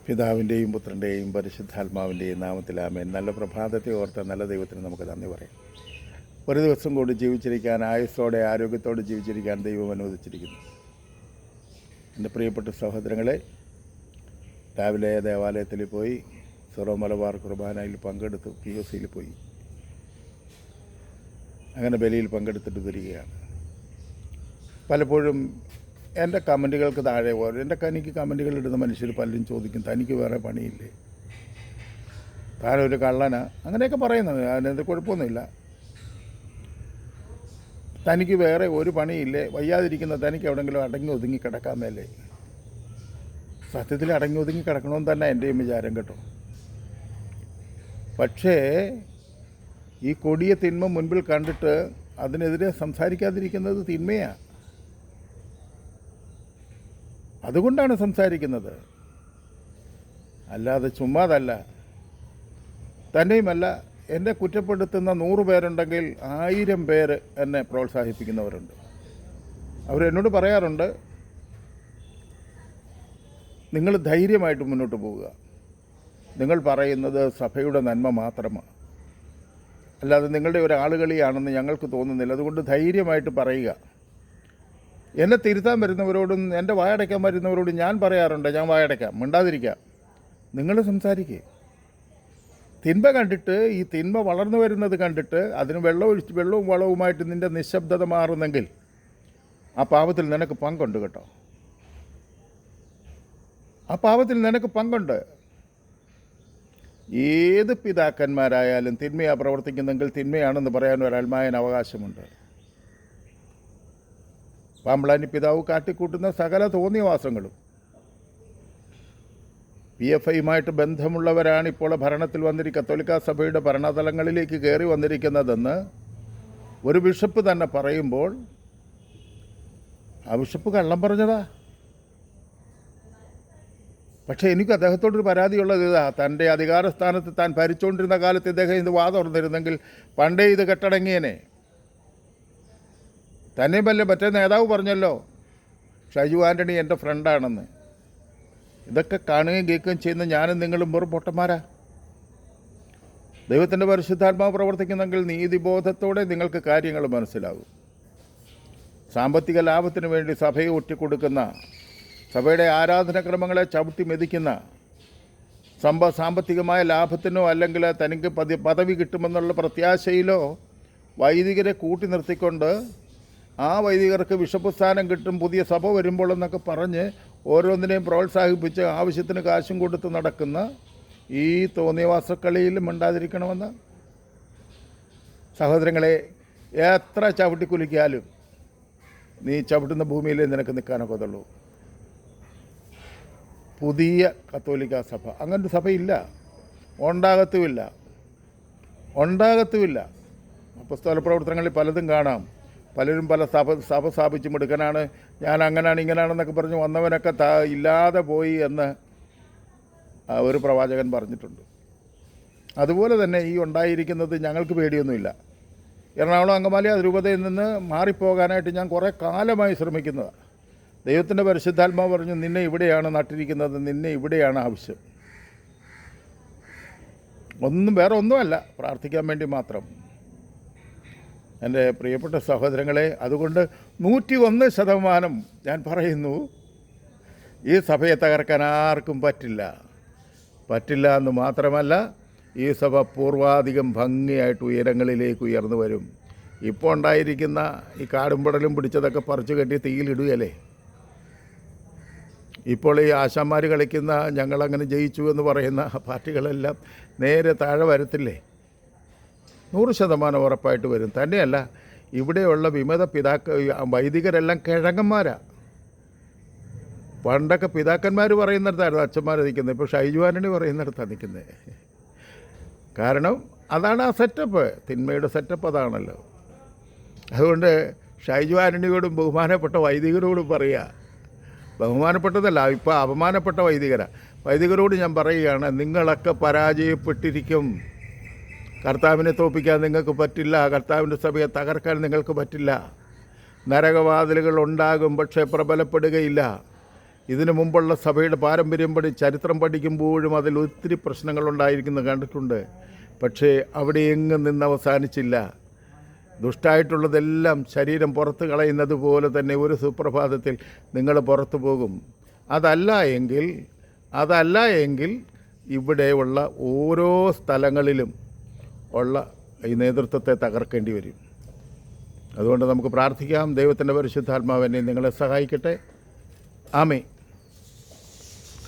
പിതാവിൻ്റെയും പുത്രൻ്റെയും പരിശുദ്ധാത്മാവിൻ്റെയും നാമത്തിൽ ആമേൻ. നല്ല പ്രഭാതത്തെ ഓർത്ത നല്ല ദൈവത്തിന് നമുക്ക് നന്ദി പറയാം. ഒരു ദിവസം കൂടി ജീവിച്ചിരിക്കാൻ, ആയുസ്സോടെ ആരോഗ്യത്തോടെ ജീവിച്ചിരിക്കാൻ ദൈവം അനുവദിച്ചിരിക്കുന്നു. എൻ്റെ പ്രിയപ്പെട്ട സഹോദരങ്ങളെ, രാവിലെ ദേവാലയത്തിൽ പോയി, സിറോ മലബാർ കുർബാനയിൽ പങ്കെടുത്തു, POCയിൽ പോയി, അങ്ങനെ ബലിയിൽ പങ്കെടുത്തിട്ട് വരികയാണ്. പലപ്പോഴും എൻ്റെ കമൻറ്റുകൾക്ക് താഴെ എനിക്ക് കമൻറ്റുകൾ ഇടുന്ന മനുഷ്യർ പലരും ചോദിക്കും, തനിക്ക് വേറെ പണിയില്ലേ, താനൊരു കള്ളനാ, അങ്ങനെയൊക്കെ പറയുന്നത്. അതിനെന്ത് കുഴപ്പമൊന്നുമില്ല. തനിക്ക് വേറെ ഒരു പണിയില്ലേ, വയ്യാതിരിക്കുന്ന തനിക്ക് എവിടെയെങ്കിലും അടങ്ങി ഒതുങ്ങി കിടക്കാമല്ലേ? സത്യത്തിൽ അടങ്ങി ഒതുങ്ങി കിടക്കണമെന്ന് തന്നെ എൻ്റെയും വിചാരം കേട്ടോ. പക്ഷേ ഈ കൊടിയ തിന്മ മുൻപിൽ കണ്ടിട്ട് അതിനെതിരെ സംസാരിക്കാതിരിക്കുന്നത് തിന്മയാണ്. അതുകൊണ്ടാണ് സംസാരിക്കുന്നത്, അല്ലാതെ ചുമ്മാതല്ല. തന്നെയുമല്ല, എന്നെ കുറ്റപ്പെടുത്തുന്ന 100 പേരുണ്ടെങ്കിൽ 1000 പേര് എന്നെ പ്രോത്സാഹിപ്പിക്കുന്നവരുണ്ട്. അവരെന്നോട് പറയാറുണ്ട്, നിങ്ങൾ ധൈര്യമായിട്ട് മുന്നോട്ട് പോവുക, നിങ്ങൾ പറയുന്നത് സഭയുടെ നന്മ മാത്രമാണ്, അല്ലാതെ നിങ്ങളുടെ ഒരാളുകളിയാണെന്ന് ഞങ്ങൾക്ക് തോന്നുന്നില്ല, അതുകൊണ്ട് ധൈര്യമായിട്ട് പറയുക. എന്നെ തിരുത്താൻ വരുന്നവരോടും എൻ്റെ വായടയ്ക്കാൻ വരുന്നവരോടും ഞാൻ പറയാറുണ്ട്, ഞാൻ വായടയ്ക്കാം, മിണ്ടാതിരിക്കാം, നിങ്ങൾ സംസാരിക്കുക. തിന്മ കണ്ടിട്ട്, ഈ തിന്മ വളർന്നു വരുന്നത് കണ്ടിട്ട് അതിന് വെള്ളവും വളവുമായിട്ട് നിൻ്റെ നിശബ്ദത മാറുന്നെങ്കിൽ ആ പാപത്തിൽ നിനക്ക് പങ്കുണ്ട് കേട്ടോ. ആ പാപത്തിൽ നിനക്ക് പങ്കുണ്ട്. ഏത് പിതാക്കന്മാരായാലും തിന്മയാണ് പ്രവർത്തിക്കുന്നെങ്കിൽ തിന്മയാണെന്ന് പറയാൻ ഒരാത്മാവിന് അവകാശമുണ്ട്. പാമ്പ്ളാനി പിതാവ് കാട്ടിക്കൂട്ടുന്ന സകല തോന്നിയവാസങ്ങളും PFIയുമായിട്ട് ബന്ധമുള്ളവരാണ് ഇപ്പോൾ ഭരണത്തിൽ കത്തോലിക്കാ സഭയുടെ ഭരണതലങ്ങളിലേക്ക് കയറി വന്നിരിക്കുന്നതെന്ന് ഒരു ബിഷപ്പ് തന്നെ പറയുമ്പോൾ ആ ബിഷപ്പ് കള്ളം പറഞ്ഞതാ. പക്ഷേ എനിക്ക് അദ്ദേഹത്തോടൊരു പരാതിയുള്ളത് ഇതാ, തൻ്റെ അധികാരസ്ഥാനത്ത് താൻ ഭരിച്ചുകൊണ്ടിരുന്ന കാലത്ത് ഇദ്ദേഹം ഇത് തുറന്നിരുന്നെങ്കിൽ പണ്ടേ ഇത് കെട്ടടങ്ങിയനെ. തന്നെയുമല്ല, മറ്റേ നേതാവ് പറഞ്ഞല്ലോ ഷൈജു ആൻ്റണി എൻ്റെ ഫ്രണ്ടാണെന്ന്. ഇതൊക്കെ കാണുകയും കേൾക്കുകയും ചെയ്യുന്ന ഞാനും നിങ്ങളും വെറും പൊട്ടന്മാരാ. ദൈവത്തിൻ്റെ പരിശുദ്ധാത്മാവ് പ്രവർത്തിക്കുന്നെങ്കിൽ നീതിബോധത്തോടെ നിങ്ങൾക്ക് കാര്യങ്ങൾ മനസ്സിലാകും. സാമ്പത്തിക ലാഭത്തിന് വേണ്ടി സഭയെ ഒറ്റിക്കൊടുക്കുന്ന, സഭയുടെ ആരാധനക്രമങ്ങളെ ചവിട്ടി മെതിക്കുന്ന, സാമ്പത്തികമായ ലാഭത്തിനോ അല്ലെങ്കിൽ തനിക്ക് പദവി കിട്ടുമെന്നുള്ള പ്രത്യാശയിലോ വൈദികരെ കൂട്ടി നിർത്തിക്കൊണ്ട് ആ വൈദികർക്ക് ബിഷപ്പ് സ്ഥാനം കിട്ടും, പുതിയ സഭ വരുമ്പോൾ എന്നൊക്കെ പറഞ്ഞ് ഓരോന്നിനെയും പ്രോത്സാഹിപ്പിച്ച് ആവശ്യത്തിന് കാശും കൊടുത്ത് നടക്കുന്ന ഈ തോന്നിയവാസക്കളിയിൽ മിണ്ടാതിരിക്കണമെന്ന്. സഹോദരങ്ങളെ, എത്ര ചവിട്ടിക്കുലിക്കാലും നീ ചവിട്ടുന്ന ഭൂമിയിലേ നിനക്ക് നിൽക്കാനൊക്കത്തുള്ളൂ. പുതിയ കത്തോലിക്കാ സഭ അങ്ങനൊരു സഭയില്ല, ഉണ്ടാകത്തുമില്ല. അപ്പോസ്തല പ്രവർത്തനങ്ങളിൽ പലതും കാണാം. പലരും പല സഭ സ്ഥാപിച്ച് മിടുക്കനാണ്, ഞാൻ അങ്ങനെയാണ് ഇങ്ങനെയാണെന്നൊക്കെ പറഞ്ഞ് വന്നവനൊക്കെ ഇല്ലാതെ പോയി എന്ന് ഒരു പ്രവാചകൻ പറഞ്ഞിട്ടുണ്ട്. അതുപോലെ തന്നെ ഈ ഉണ്ടായിരിക്കുന്നത് ഞങ്ങൾക്ക് പേടിയൊന്നുമില്ല. എറണാകുളം അങ്കമാലി അതിരൂപതയിൽ നിന്ന് മാറിപ്പോകാനായിട്ട് ഞാൻ കുറേ കാലമായി ശ്രമിക്കുന്നതാണ്. ദൈവത്തിൻ്റെ പരിശുദ്ധാത്മാവ് പറഞ്ഞു, നിന്നെ ഇവിടെയാണ് നട്ടിരിക്കുന്നത്, നിന്നെ ഇവിടെയാണ് ആവശ്യം. വേറെ ഒന്നുമല്ല, പ്രാർത്ഥിക്കാൻ വേണ്ടി മാത്രം. എൻ്റെ പ്രിയപ്പെട്ട സഹോദരങ്ങളെ, അതുകൊണ്ട് 101% ഞാൻ പറയുന്നു, ഈ സഭയെ തകർക്കാൻ ആർക്കും പറ്റില്ല എന്ന് മാത്രമല്ല, ഈ സഭ പൂർവാധികം ഭംഗിയായിട്ട് ഉയരങ്ങളിലേക്ക് ഉയർന്നു വരും. ഇപ്പോൾ ഉണ്ടായിരിക്കുന്ന ഈ കാടുംപടലും പിടിച്ചതൊക്കെ പറിച്ചു കെട്ടി തീയിലിടുകയല്ലേ. ഇപ്പോൾ ഈ ആശാന്മാർ കളിക്കുന്ന ഞങ്ങളങ്ങനെ ജയിച്ചു എന്ന് പറയുന്ന പാർട്ടികളെല്ലാം നേരെ താഴെ വരത്തില്ലേ? 100% ഉറപ്പായിട്ട് വരും. തന്നെയല്ല, ഇവിടെയുള്ള വിമത വൈദികരെല്ലാം കിഴങ്ങന്മാരാ. പണ്ടൊക്കെ പിതാക്കന്മാർ പറയുന്നിടത്തായിരുന്നു അച്ഛന്മാർ നിൽക്കുന്നത്, ഇപ്പോൾ ഷൈജു ആൻ്റണി പറയുന്നിടത്താണ് നിൽക്കുന്നത്. കാരണം അതാണ് ആ സെറ്റപ്പ്, തിന്മയുടെ സെറ്റപ്പ് അതാണല്ലോ. അതുകൊണ്ട് ഷൈജു ആൻ്റണിയോടും ബഹുമാനപ്പെട്ട വൈദികരോടും പറയുക, ബഹുമാനപ്പെട്ടതല്ല, ഇപ്പോൾ അപമാനപ്പെട്ട വൈദികരോട് ഞാൻ പറയുകയാണ്, നിങ്ങളൊക്കെ പരാജയപ്പെട്ടിരിക്കും. കർത്താവിനെ തോൽപ്പിക്കാൻ നിങ്ങൾക്ക് പറ്റില്ല, കർത്താവിൻ്റെ സഭയെ തകർക്കാൻ നിങ്ങൾക്ക് പറ്റില്ല. നരകവാതിലുകൾ ഉണ്ടാകും, പക്ഷേ പ്രബലപ്പെടുകയില്ല. ഇതിനു മുമ്പുള്ള സഭയുടെ പാരമ്പര്യം ചരിത്രം പഠിക്കുമ്പോഴും അതിൽ ഒത്തിരി പ്രശ്നങ്ങളുണ്ടായിരിക്കുന്നത് കണ്ടിട്ടുണ്ട്. പക്ഷേ അവിടെ എങ്ങും നിന്ന് അവസാനിച്ചില്ല. ദുഷ്ടായിട്ടുള്ളതെല്ലാം ശരീരം പുറത്ത് കളയുന്നത് പോലെ തന്നെ ഒരു സുപ്രഭാതത്തിൽ നിങ്ങൾ പുറത്തു പോകും. അതല്ല എങ്കിൽ ഇവിടെയുള്ള ഓരോ സ്ഥലങ്ങളിലും ഉള്ള ഈ നേതൃത്വത്തെ തകർക്കേണ്ടി വരും. അതുകൊണ്ട് നമുക്ക് പ്രാർത്ഥിക്കാം. ദൈവത്തിൻ്റെ പരിശുദ്ധാത്മാവ് എന്നെ നിങ്ങളെ സഹായിക്കട്ടെ. ആമേൻ.